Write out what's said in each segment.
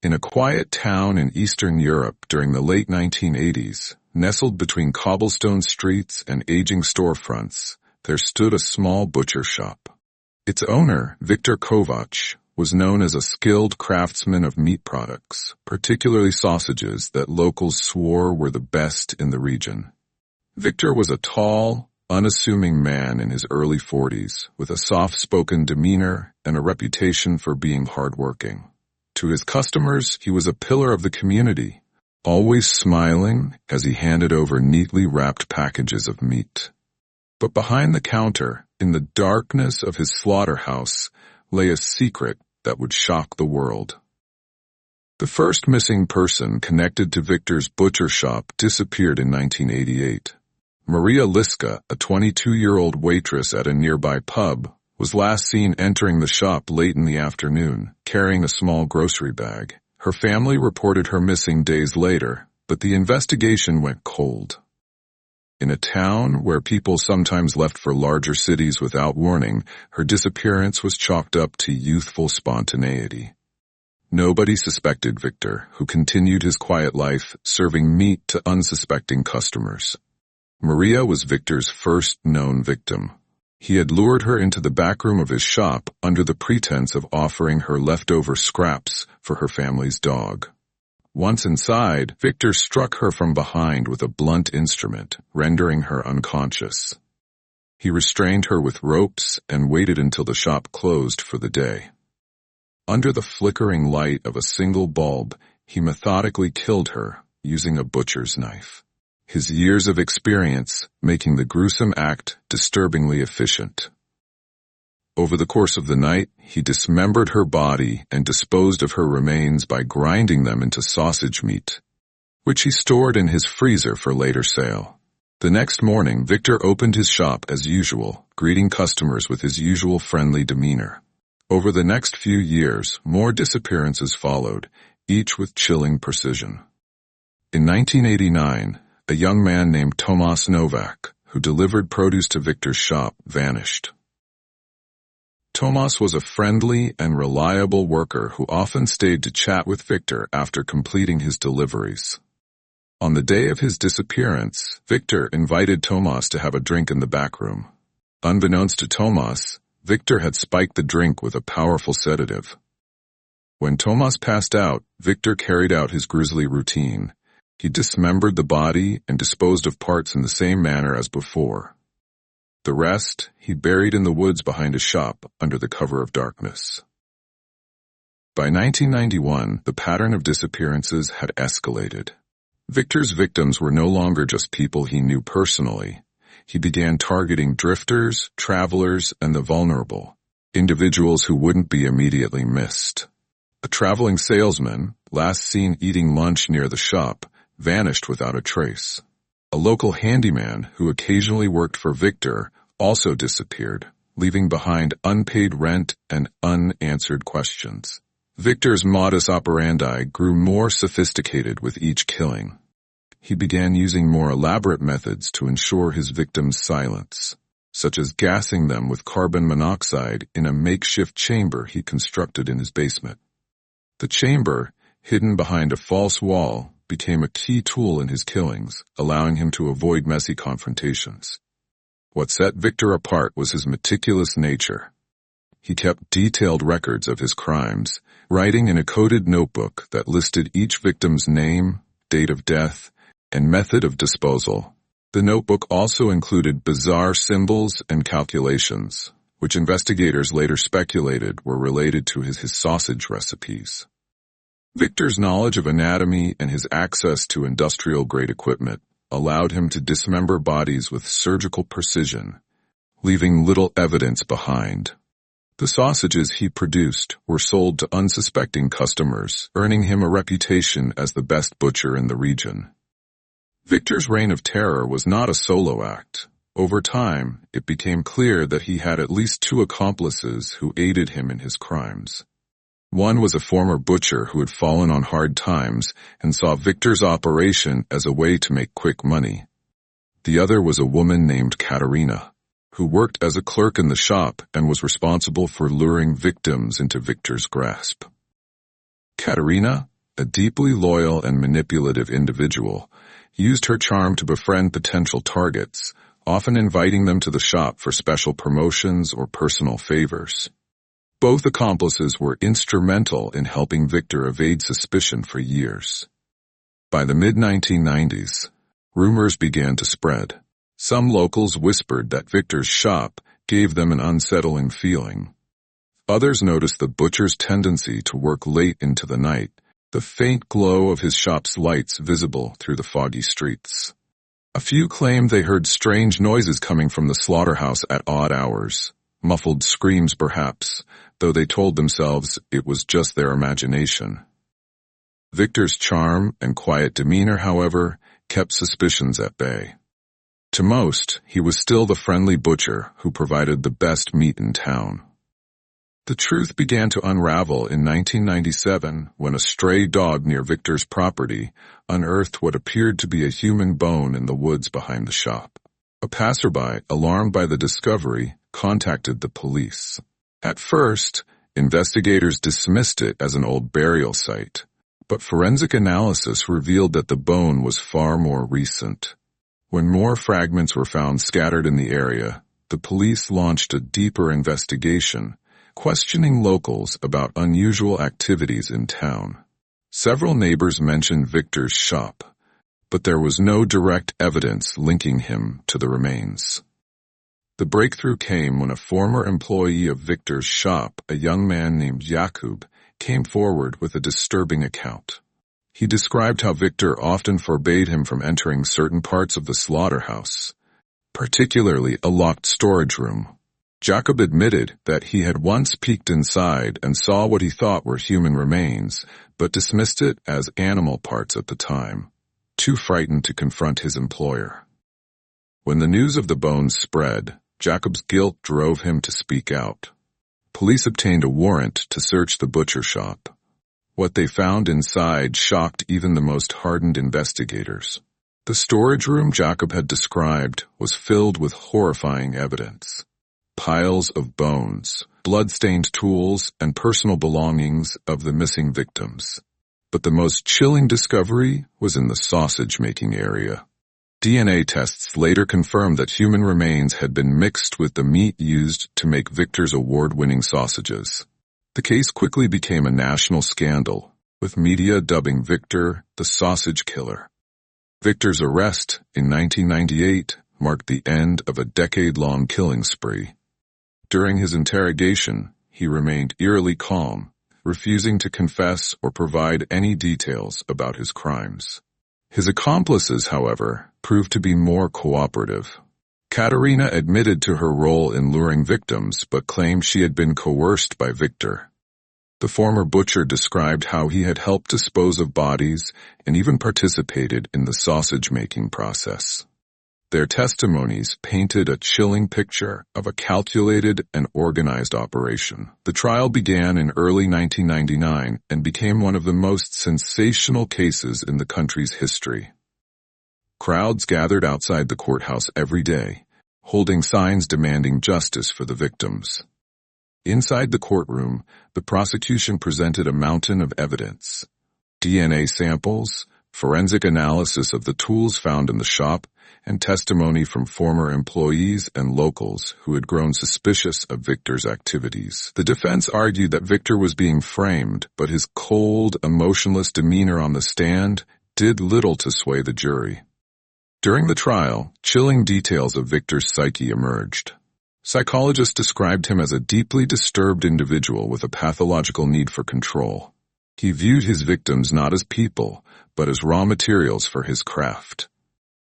In a quiet town in Eastern Europe during the late 1980s, nestled between cobblestone streets and aging storefronts, there stood a small butcher shop. Its owner, Viktor Kovac, was known as a skilled craftsman of meat products, particularly sausages that locals swore were the best in the region. Viktor was a tall, unassuming man in his early 40s, with a soft-spoken demeanor and a reputation for being hardworking. To his customers, he was a pillar of the community, always smiling as he handed over neatly wrapped packages of meat. But behind the counter, in the darkness of his slaughterhouse, lay a secret that would shock the world. The first missing person connected to Viktor's butcher shop disappeared in 1988. Maria Liska, a 22-year-old waitress at a nearby pub, was last seen entering the shop late in the afternoon, carrying a small grocery bag. Her family reported her missing days later, but the investigation went cold. In a town where people sometimes left for larger cities without warning, her disappearance was chalked up to youthful spontaneity. Nobody suspected Viktor, who continued his quiet life, serving meat to unsuspecting customers. Maria was Viktor's first known victim. He had lured her into the back room of his shop under the pretense of offering her leftover scraps for her family's dog. Once inside, Viktor struck her from behind with a blunt instrument, rendering her unconscious. He restrained her with ropes and waited until the shop closed for the day. Under the flickering light of a single bulb, he methodically killed her using a butcher's knife. His years of experience making the gruesome act disturbingly efficient. Over the course of the night, he dismembered her body and disposed of her remains by grinding them into sausage meat, which he stored in his freezer for later sale. The next morning, Viktor opened his shop as usual, greeting customers with his usual friendly demeanor. Over the next few years, more disappearances followed, each with chilling precision. In 1989, a young man named Tomas Novak, who delivered produce to Viktor's shop, vanished. Tomas was a friendly and reliable worker who often stayed to chat with Viktor after completing his deliveries. On the day of his disappearance, Viktor invited Tomas to have a drink in the back room. Unbeknownst to Tomas, Viktor had spiked the drink with a powerful sedative. When Tomas passed out, Viktor carried out his grisly routine. He dismembered the body and disposed of parts in the same manner as before. The rest he buried in the woods behind his shop under the cover of darkness. By 1991, the pattern of disappearances had escalated. Viktor's victims were no longer just people he knew personally. He began targeting drifters, travelers, and the vulnerable, individuals who wouldn't be immediately missed. A traveling salesman, last seen eating lunch near the shop, vanished without a trace. A local handyman who occasionally worked for Viktor also disappeared, leaving behind unpaid rent and unanswered questions. Viktor's modus operandi grew more sophisticated with each killing. He began using more elaborate methods to ensure his victims' silence, such as gassing them with carbon monoxide in a makeshift chamber he constructed in his basement. The chamber, hidden behind a false wall, became a key tool in his killings, allowing him to avoid messy confrontations. What set Viktor apart was his meticulous nature. He kept detailed records of his crimes, writing in a coded notebook that listed each victim's name, date of death, and method of disposal. The notebook also included bizarre symbols and calculations, which investigators later speculated were related to his sausage recipes. Viktor's knowledge of anatomy and his access to industrial-grade equipment allowed him to dismember bodies with surgical precision, leaving little evidence behind. The sausages he produced were sold to unsuspecting customers, earning him a reputation as the best butcher in the region. Viktor's reign of terror was not a solo act. Over time, it became clear that he had at least two accomplices who aided him in his crimes. One was a former butcher who had fallen on hard times and saw Viktor's operation as a way to make quick money. The other was a woman named Katerina, who worked as a clerk in the shop and was responsible for luring victims into Viktor's grasp. Katerina, a deeply loyal and manipulative individual, used her charm to befriend potential targets, often inviting them to the shop for special promotions or personal favors. Both accomplices were instrumental in helping Victor evade suspicion for years. By the mid-1990s, rumors began to spread. Some locals whispered that Victor's shop gave them an unsettling feeling. Others noticed the butcher's tendency to work late into the night, the faint glow of his shop's lights visible through the foggy streets. A few claimed they heard strange noises coming from the slaughterhouse at odd hours, muffled screams perhaps, though they told themselves it was just their imagination. Victor's charm and quiet demeanor, however, kept suspicions at bay. To most, he was still the friendly butcher who provided the best meat in town. The truth began to unravel in 1997 when a stray dog near Victor's property unearthed what appeared to be a human bone in the woods behind the shop. A passerby, alarmed by the discovery, contacted the police. At first, investigators dismissed it as an old burial site, but forensic analysis revealed that the bone was far more recent. When more fragments were found scattered in the area, the police launched a deeper investigation, questioning locals about unusual activities in town. Several neighbors mentioned Victor's shop, but there was no direct evidence linking him to the remains. The breakthrough came when a former employee of Victor's shop, a young man named Jakub, came forward with a disturbing account. He described how Victor often forbade him from entering certain parts of the slaughterhouse, particularly a locked storage room. Jakub admitted that he had once peeked inside and saw what he thought were human remains, but dismissed it as animal parts at the time, too frightened to confront his employer. When the news of the bones spread, Jakub's guilt drove him to speak out. Police obtained a warrant to search the butcher shop. What they found inside shocked even the most hardened investigators. The storage room Jakub had described was filled with horrifying evidence. Piles of bones, blood-stained tools, and personal belongings of the missing victims. But the most chilling discovery was in the sausage-making area. DNA tests later confirmed that human remains had been mixed with the meat used to make Victor's award-winning sausages. The case quickly became a national scandal, with media dubbing Victor the sausage killer. Victor's arrest in 1998 marked the end of a decade-long killing spree. During his interrogation, he remained eerily calm, refusing to confess or provide any details about his crimes. His accomplices, however, proved to be more cooperative. Katerina admitted to her role in luring victims, but claimed she had been coerced by Victor. The former butcher described how he had helped dispose of bodies and even participated in the sausage-making process. Their testimonies painted a chilling picture of a calculated and organized operation. The trial began in early 1999 and became one of the most sensational cases in the country's history. Crowds gathered outside the courthouse every day, holding signs demanding justice for the victims. Inside the courtroom, the prosecution presented a mountain of evidence: DNA samples, forensic analysis of the tools found in the shop, and testimony from former employees and locals who had grown suspicious of Victor's activities. The defense argued that Victor was being framed, but his cold, emotionless demeanor on the stand did little to sway the jury. During the trial, chilling details of Victor's psyche emerged. Psychologists described him as a deeply disturbed individual with a pathological need for control. He viewed his victims not as people, but as raw materials for his craft.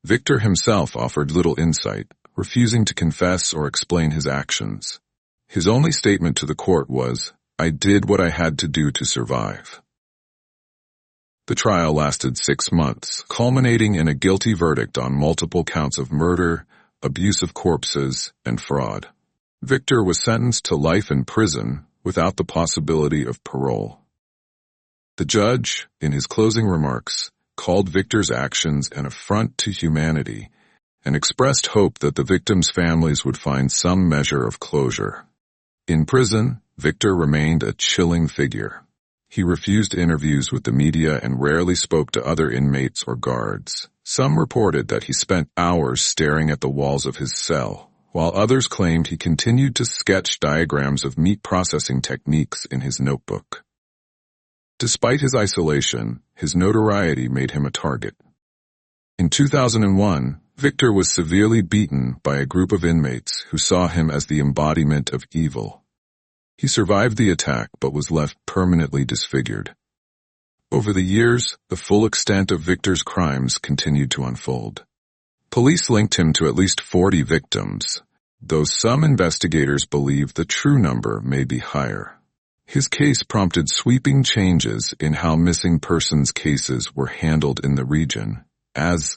Victor himself offered little insight, refusing to confess or explain his actions. His only statement to the court was, "I did what I had to do to survive." The trial lasted 6 months, culminating in a guilty verdict on multiple counts of murder, abuse of corpses, and fraud. Victor was sentenced to life in prison without the possibility of parole. The judge, in his closing remarks, called Victor's actions an affront to humanity and expressed hope that the victims' families would find some measure of closure. In prison, Victor remained a chilling figure. He refused interviews with the media and rarely spoke to other inmates or guards. Some reported that he spent hours staring at the walls of his cell, while others claimed he continued to sketch diagrams of meat processing techniques in his notebook. Despite his isolation, his notoriety made him a target. In 2001, Victor was severely beaten by a group of inmates who saw him as the embodiment of evil. He survived the attack but was left permanently disfigured. Over the years, the full extent of Victor's crimes continued to unfold. Police linked him to at least 40 victims, though some investigators believe the true number may be higher. His case prompted sweeping changes in how missing persons cases were handled in the region, as